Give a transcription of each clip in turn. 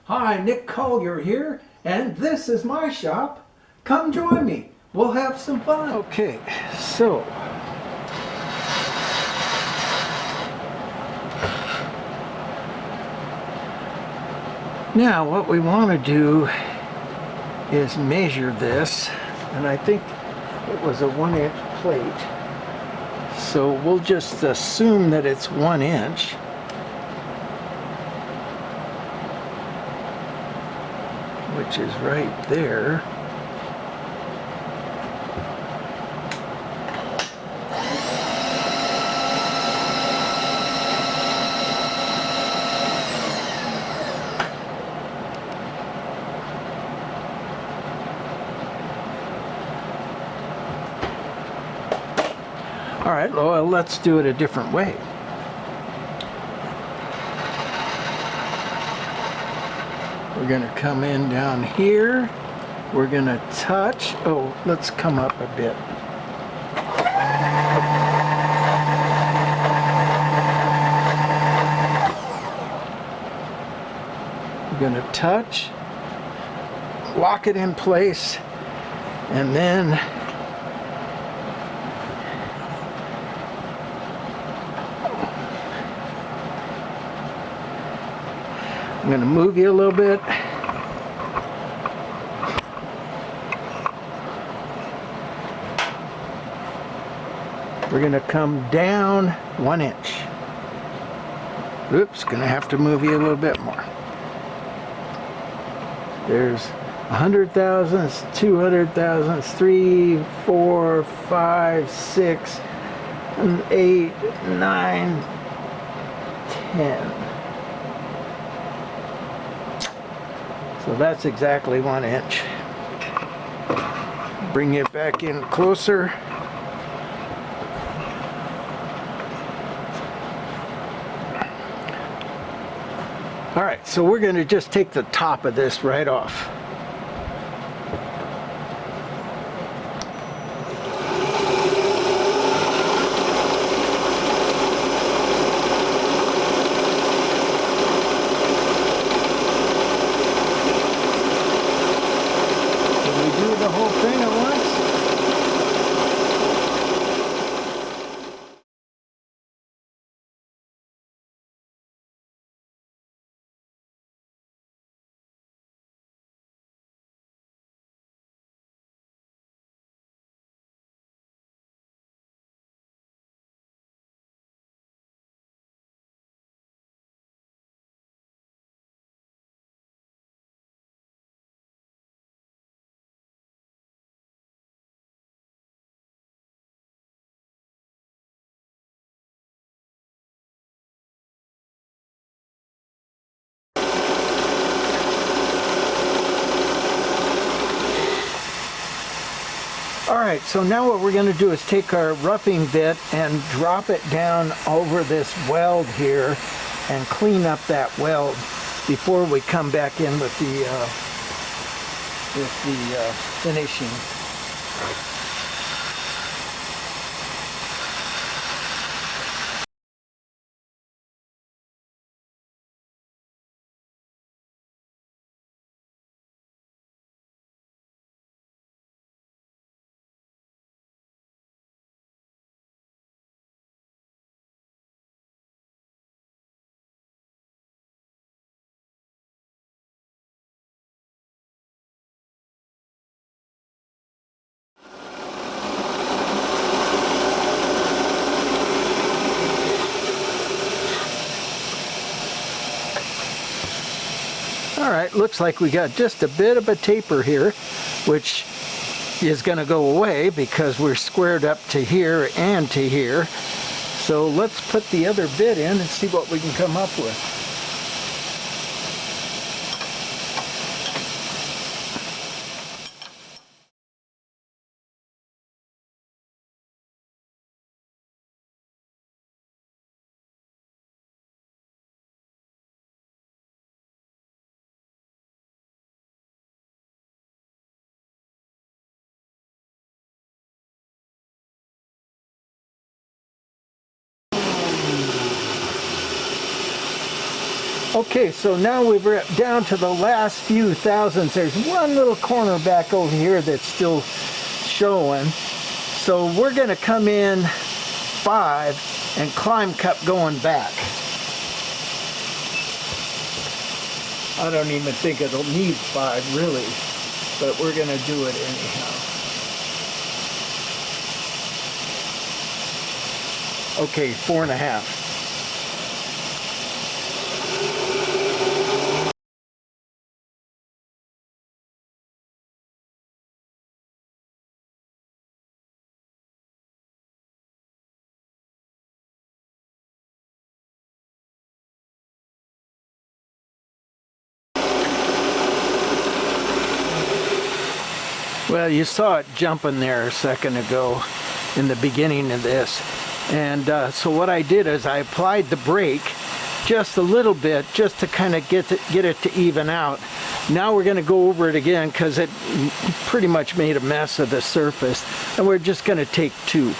Hi, Nick Collier here, and this is my shop. Come join me. We'll have some fun. Okay, so now what we want to do is measure this, and I think it was a 1-inch plate. So we'll just assume that it's 1 inch. Which is right there. All right, well, let's do it a different way. We're going to come in down here. We're going to touch. Oh, let's come up a bit. We're going to touch, lock it in place, and then I'm going to move you a little bit. We're going to come down 1 inch. Oops, going to have to move you a little bit more. There's 100 thousandths, 200 thousandths, 3, 4, 5, 6, 8, 9, 10. So that's exactly 1 inch. Bring it back in closer. All right, so we're going to just take the top of this right off. The whole thing at once. Alright, so now what we're going to do is take our roughing bit and drop it down over this weld here and clean up that weld before we come back in with the finishing. Alright, looks like we got just a bit of a taper here, which is going to go away because we're squared up to here and to here. So let's put the other bit in and see what we can come up with. Okay, so now we're down to the last few thousandths. There's one little corner back over here that's still showing. So we're going to come in 5 and climb cut going back. I don't even think it'll need 5 really, but we're going to do it anyhow. Okay, 4.5. Well, you saw it jumping there a second ago in the beginning of this. And so what I did is I applied the brake just a little bit just to kind of get it to even out. Now we're going to go over it again because it pretty much made a mess of the surface. And we're just going to take 2.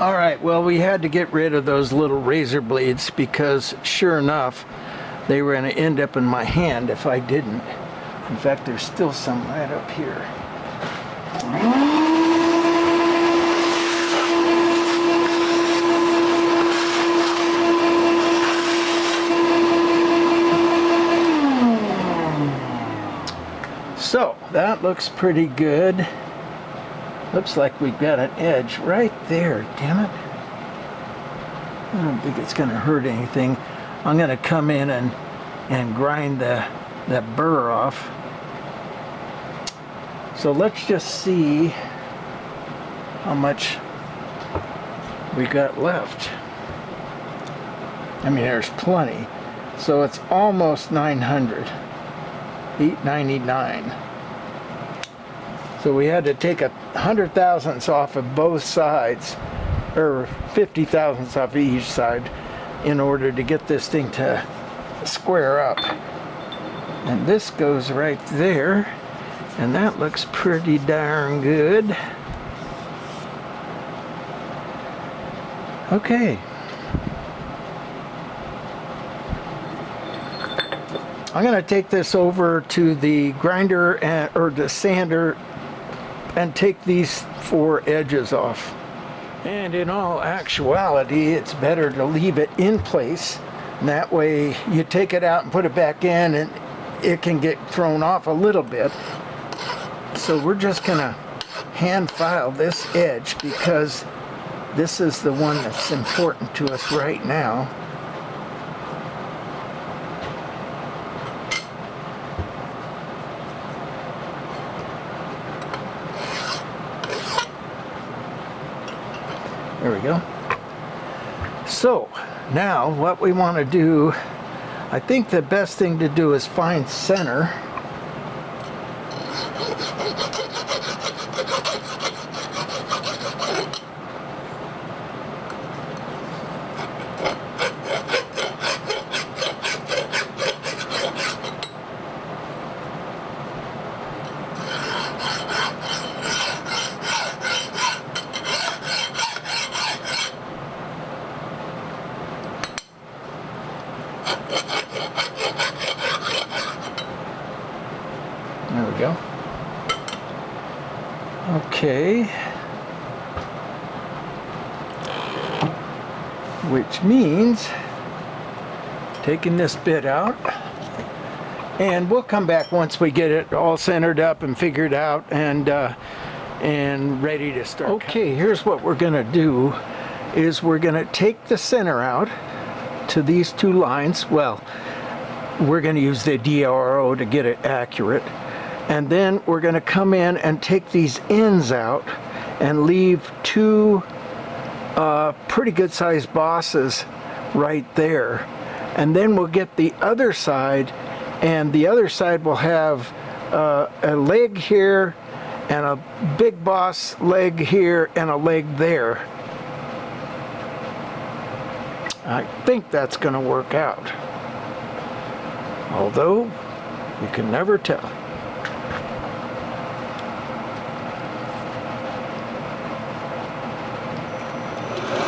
All right, well, we had to get rid of those little razor blades because sure enough, they were going to end up in my hand if I didn't. In fact, there's still some right up here. So that looks pretty good. Looks like we've got an edge right there, damn it. I don't think it's going to hurt anything. I'm going to come in and grind that burr off. So let's just see how much we got left. I mean, there's plenty. So it's almost 900. 899. So we had to take 100 thousandths off of both sides, or 50 thousandths off each side, in order to get this thing to square up. And this goes right there, and that looks pretty darn good. Okay. I'm going to take this over to the grinder or the sander and take these 4 edges off. And in all actuality, it's better to leave it in place. And that way you take it out and put it back in and it can get thrown off a little bit. So we're just going to hand file this edge because this is the one that's important to us right now. There we go. So now what we want to do, I think the best thing to do is find center. There we go. Okay. Which means taking this bit out, and we'll come back once we get it all centered up and figured out and ready to start. Okay, here's what we're gonna do is we're gonna take the center out to these 2 lines. Well, we're gonna use the DRO to get it accurate. And then we're going to come in and take these ends out and leave 2 pretty good sized bosses right there. And then we'll get the other side, and the other side will have a leg here and a big boss leg here and a leg there. I think that's going to work out, although you can never tell.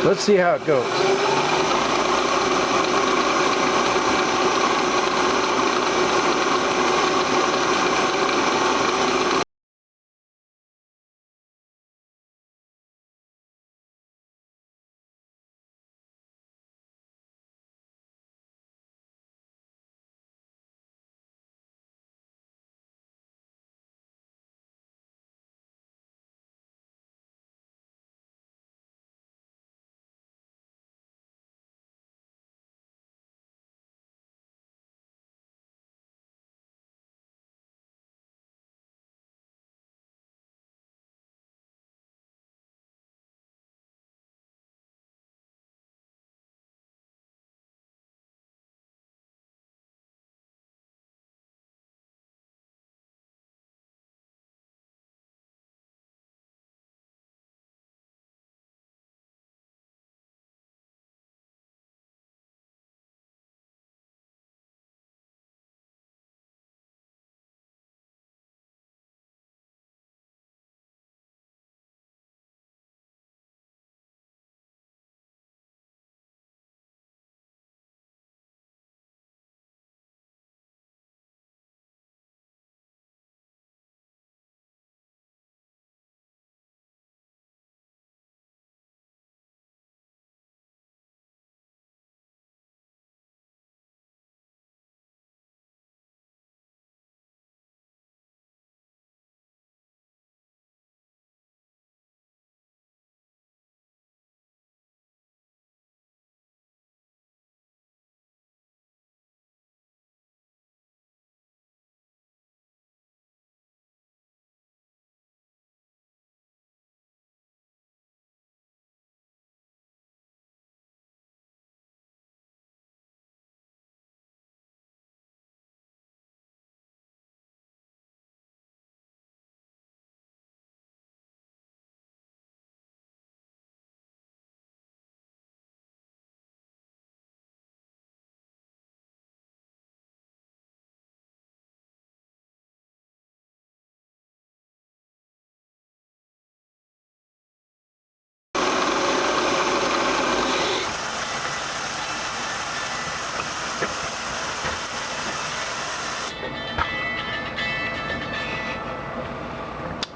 Let's see how it goes.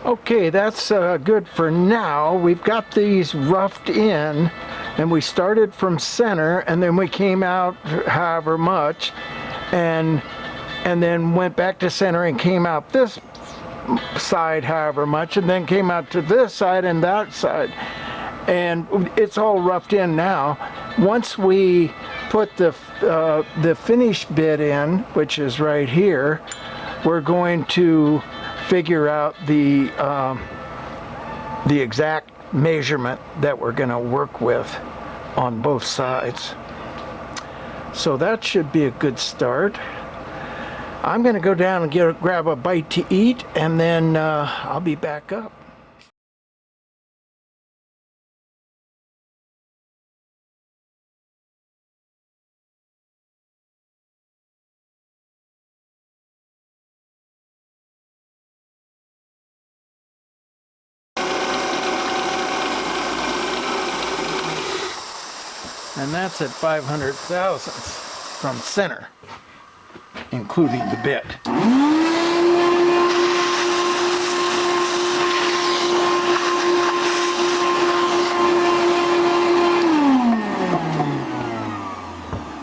Okay, that's good for now. We've got these roughed in, and we started from center, and then we came out however much, and then went back to center and came out this side however much, and then came out to this side and that side. And it's all roughed in now. Once we put the finish bit in, which is right here, we're going to figure out the exact measurement that we're going to work with on both sides. So that should be a good start. I'm going to go down and grab a bite to eat, and then I'll be back up. And that's at 500 thousandths from center, including the bit.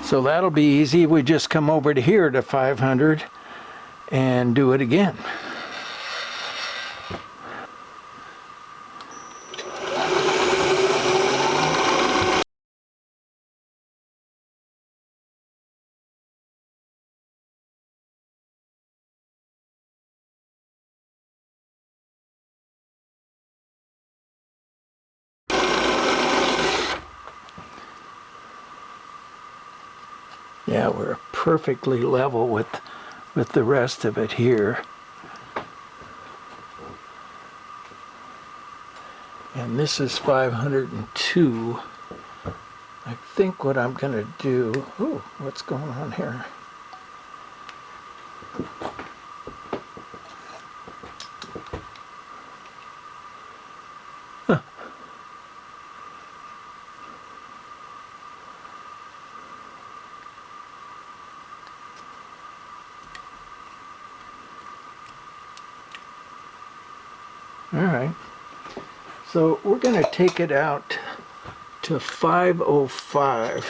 So that'll be easy. We just come over to here to 500 and do it again. Yeah, we're perfectly level with the rest of it here. and this is 502. I think what I'm going to do, oh, what's going on here? Huh. All right, so we're going to take it out to 505.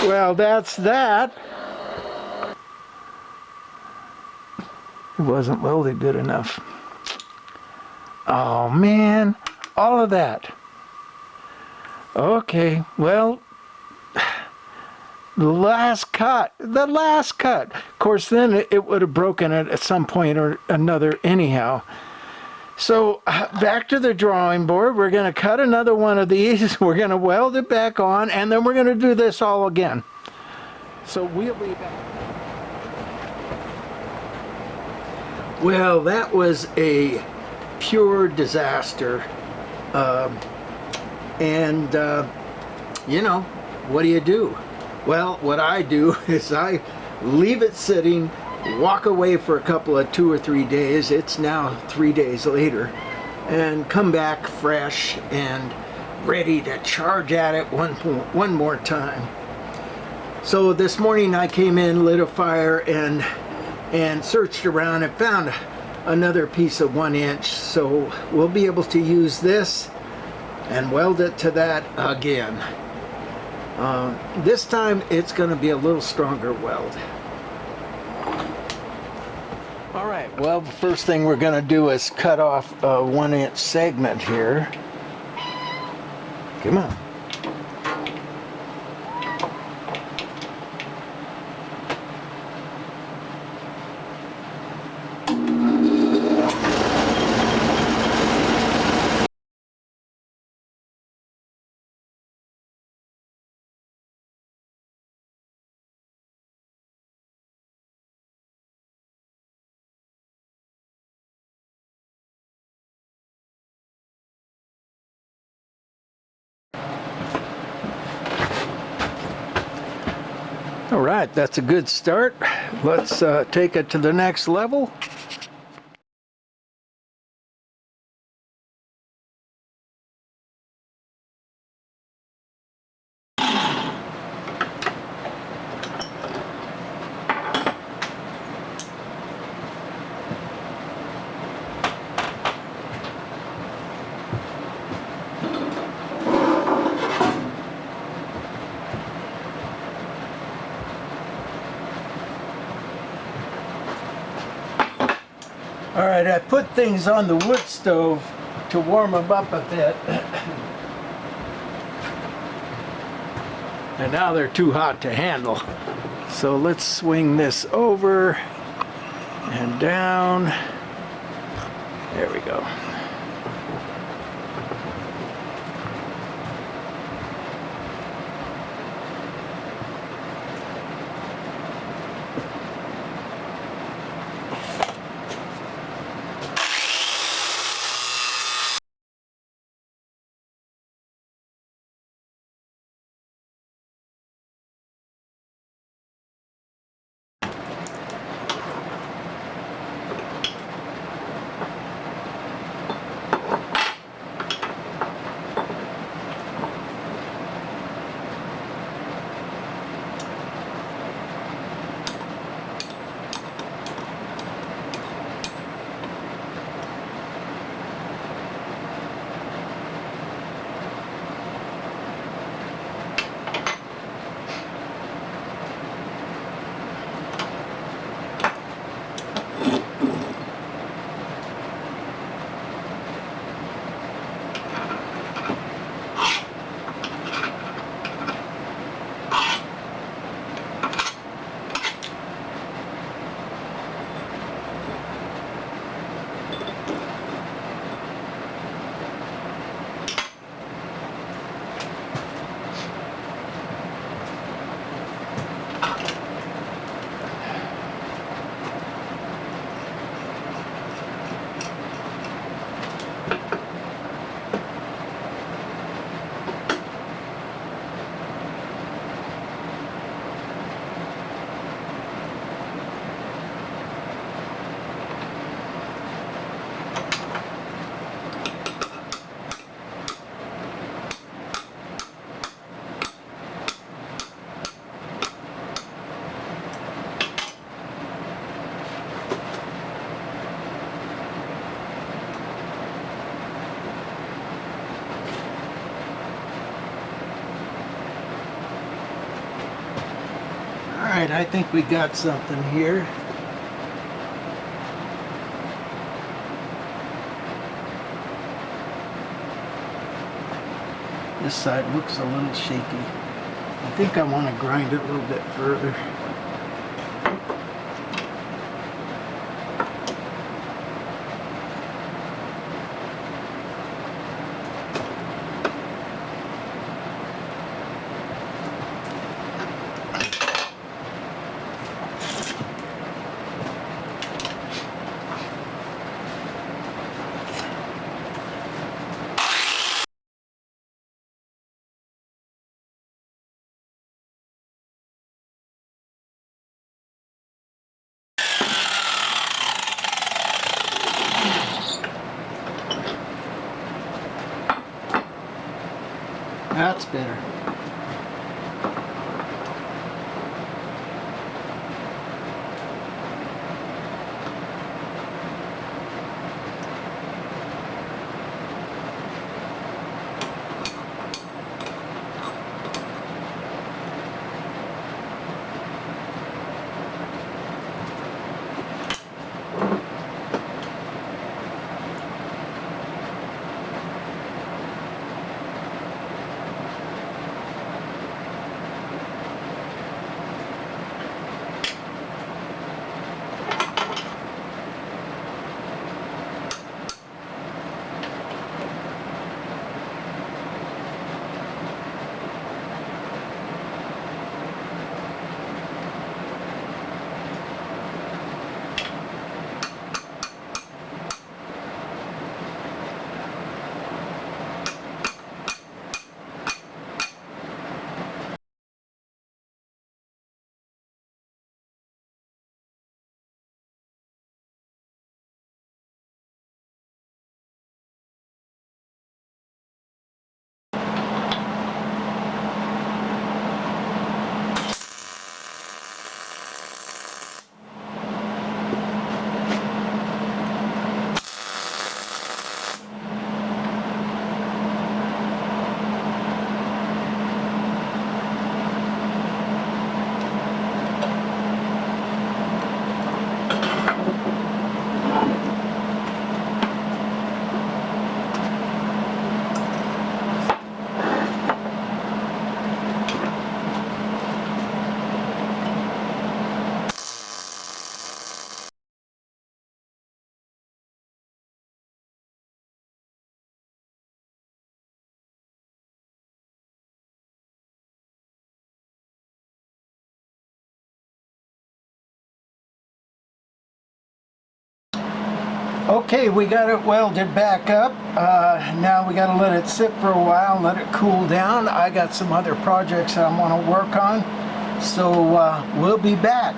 Well, that's that. It wasn't welded good enough. Oh man, all of that. Okay, well, the last cut. Of course, then it would have broken it at some point or another anyhow. So back to the drawing board. We're going to cut another one of these. We're going to weld it back on, and then we're going to do this all again. So we'll be back. Well, that was a pure disaster. You know, what do? Well, what I do is I leave it sitting, walk away for a couple of 2 or 3 days. It's now 3 days later, and come back fresh and ready to charge at it one more time. So this morning I came in, lit a fire, and searched around and found another piece of 1 inch. So we'll be able to use this and weld it to that again. This time it's going to be a little stronger weld. Alright, well, the first thing we're going to do is cut off a 1 inch segment here. Come on. All right, that's a good start. Let's take it to the next level. All right, I put things on the wood stove to warm them up a bit. And now they're too hot to handle. So let's swing this over and down. There we go. right, I think we got something here. This side looks a little shaky. I think I want to grind it a little bit further. That's better. Okay, we got it welded back up. Now we got to let it sit for a while, let it cool down. I got some other projects that I want to work on, so we'll be back.